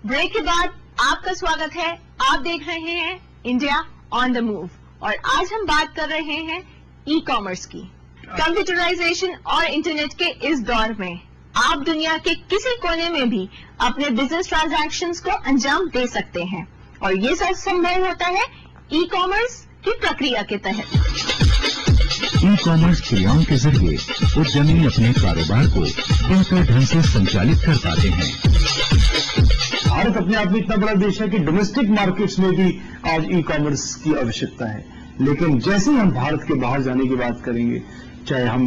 Break के बाद आपका स्वागत है। आप देख रहे हैं इंडिया ऑन द मूव और आज हम बात कर रहे हैं ई कॉमर्स की। कंप्यूटराइजेशन और इंटरनेट के इस दौर में आप दुनिया के किसी कोने में भी अपने बिजनेस ट्रांजैक्शंस को अंजाम दे सकते हैं और ये सब संभव होता है ई कॉमर्स की प्रक्रिया के तहत। ई कॉमर्स क्रियाओं के जरिए उद्यमी अपने कारोबार को बेहतर ढंग से संचालित कर पाते हैं। भारत अपने आप में इतना बड़ा देश है कि डोमेस्टिक मार्केट्स में भी आज ई कॉमर्स की आवश्यकता है, लेकिन जैसे ही हम भारत के बाहर जाने की बात करेंगे, चाहे हम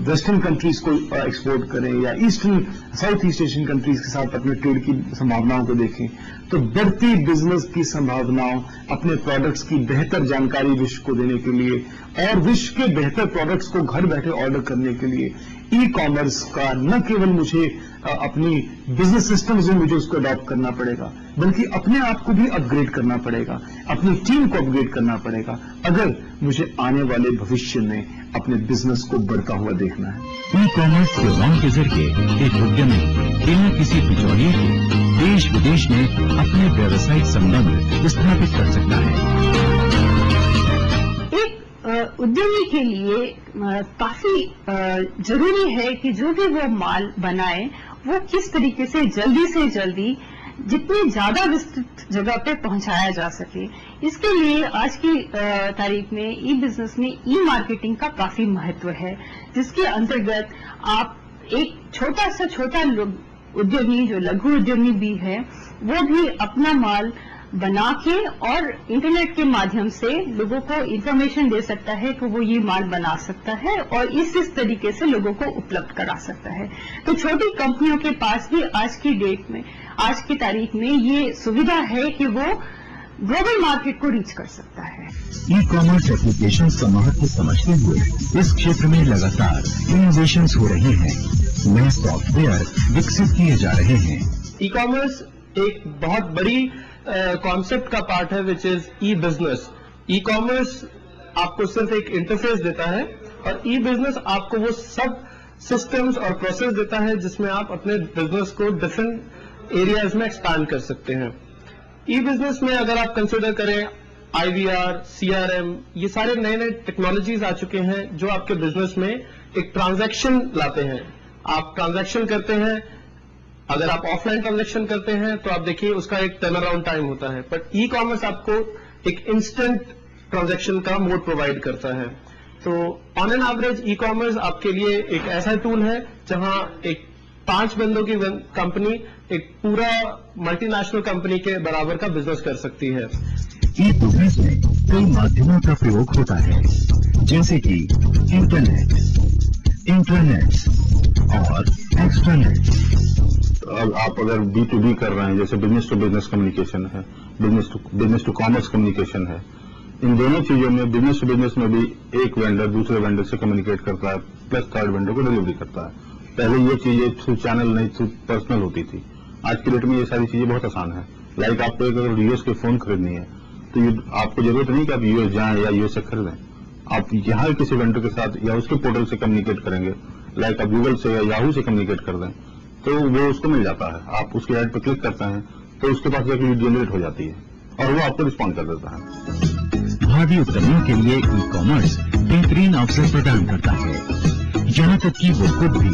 वेस्टर्न कंट्रीज को एक्सपोर्ट करें या साउथ ईस्ट एशियन कंट्रीज के साथ अपने ट्रेड की संभावनाओं को देखें, तो बढ़ती बिजनेस की संभावनाओं, अपने प्रोडक्ट्स की बेहतर जानकारी विश्व को देने के लिए और विश्व के बेहतर प्रोडक्ट्स को घर बैठे ऑर्डर करने के लिए ई कॉमर्स का न केवल मुझे अपनी बिजनेस सिस्टम्स में मुझे उसको अडॉप्ट करना पड़ेगा, बल्कि अपने आप को भी अपग्रेड करना पड़ेगा, अपनी टीम को अपग्रेड करना पड़ेगा, अगर मुझे आने वाले भविष्य में अपने बिजनेस को बढ़ता हुआ देखना है। ई कॉमर्स सेवाओं के जरिए एक उद्यमी बिना किसी बिचौलिए के देश विदेश में अपने व्यावसायिक संबंध स्थापित कर सकता है। उद्यमी के लिए काफी जरूरी है कि जो भी वो माल बनाए वो किस तरीके से जल्दी जितनी ज्यादा विस्तृत जगह पे पहुंचाया जा सके। इसके लिए आज की तारीख में ई बिजनेस में ई मार्केटिंग का काफी महत्व है, जिसके अंतर्गत आप एक छोटा उद्यमी जो लघु उद्यमी भी है वो भी अपना माल बना के और इंटरनेट के माध्यम से लोगों को इंफॉर्मेशन दे सकता है कि वो ये माल बना सकता है और इस तरीके से लोगों को उपलब्ध करा सकता है। तो छोटी कंपनियों के पास भी आज की तारीख में ये सुविधा है कि वो ग्लोबल मार्केट को रीच कर सकता है। ई कॉमर्स एप्लीकेशन का महत्व समझते हुए इस क्षेत्र में लगातार इनोवेशन हो रहे हैं, नए सॉफ्टवेयर विकसित किए जा रहे हैं। ई कॉमर्स एक बहुत बड़ी कॉन्सेप्ट का पार्ट है which is E business. E commerce आपको सिर्फ एक इंटरफेस देता है और ई बिजनेस आपको वो सब सिस्टम्स और प्रोसेस देता है जिसमें आप अपने बिजनेस को डिफरेंट एरियाज में एक्सपैंड कर सकते हैं। ई बिजनेस में अगर आप कंसिडर करें IVR, CRM, ये सारे नए टेक्नोलॉजीज आ चुके हैं जो आपके बिजनेस में एक ट्रांजैक्शन लाते हैं। आप ट्रांजैक्शन करते हैं, अगर आप ऑफलाइन ट्रांजैक्शन करते हैं तो आप देखिए उसका एक टर्न अराउंड टाइम होता है, बट ई कॉमर्स आपको एक इंस्टेंट ट्रांजैक्शन का मोड प्रोवाइड करता है। तो on an average e commerce आपके लिए एक ऐसा टूल है जहां एक 5 बंदों की कंपनी एक पूरा मल्टीनेशनल कंपनी के बराबर का बिजनेस कर सकती है। ई बिजनेस में कई माध्यमों का प्रयोग होता है, जैसे कि इंटरनेट और एक्सट्रानेट। आप अगर B2B कर रहे हैं, जैसे बिजनेस टू बिजनेस कम्युनिकेशन है, बिजनेस टू कॉमर्स कम्युनिकेशन है, इन दोनों चीजों में बिजनेस टू बिजनेस में भी एक वेंडर दूसरे वेंडर से कम्युनिकेट करता है प्लस थर्ड वेंडर को डिलीवरी करता है। पहले ये चीजें थ्रू चैनल नहीं थ्रू पर्सनल होती थी। आज की डेट में ये सारी चीजें बहुत आसान है। लाइक आपको अगर यूएस के फोन खरीदनी है तो आपको जरूरत नहीं कि आप यूएस जाएं या यूएस से खरीदें, आप यहाँ किसी वेंडर के साथ या उसके पोर्टल से कम्युनिकेट करेंगे। लाइक आप गूगल से या याहू से कम्युनिकेट कर दें तो वो उसको मिल जाता है। आप उसके ऐड पर क्लिक करते हैं तो उसके पास जाकर लीड जनरेट हो जाती है और वो आपको रिस्पॉन्ड कर देता है। भावी उद्यमियों के लिए ई कॉमर्स बेहतरीन अवसर प्रदान करता है, यहाँ तक कि वो खुद भी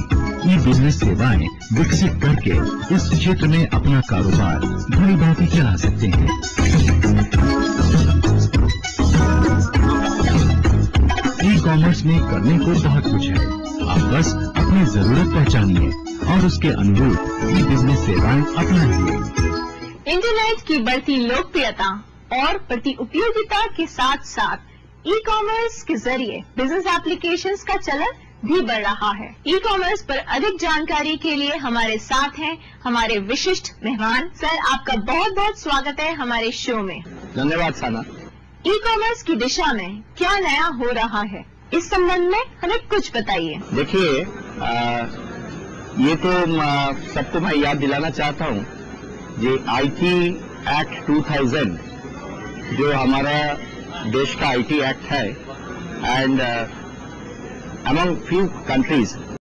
ई बिजनेस सेवाएं विकसित करके इस क्षेत्र में अपना कारोबार भली भांति चला सकते हैं। ई कॉमर्स में करने को बहुत कुछ है, आप बस अपनी जरूरत पहचानिए और उसके अनुरूप ई बिजनेस सेवाएं अपनाइए। इंटरनेट की बढ़ती लोकप्रियता और बढ़ती उपयोगिता के साथ साथ ई कॉमर्स के जरिए बिजनेस एप्लीकेशंस का चलन भी बढ़ रहा है। ई कॉमर्स पर अधिक जानकारी के लिए हमारे साथ हैं हमारे विशिष्ट मेहमान। सर, आपका बहुत बहुत स्वागत है हमारे शो में। धन्यवाद साना। ई कॉमर्स की दिशा में क्या नया हो रहा है, इस संबंध में हमें कुछ बताइए। देखिए, ये तो सबको मैं याद दिलाना चाहता हूँ, ये IT एक्ट 2000 जो हमारा देश का IT एक्ट है, एंड among few countries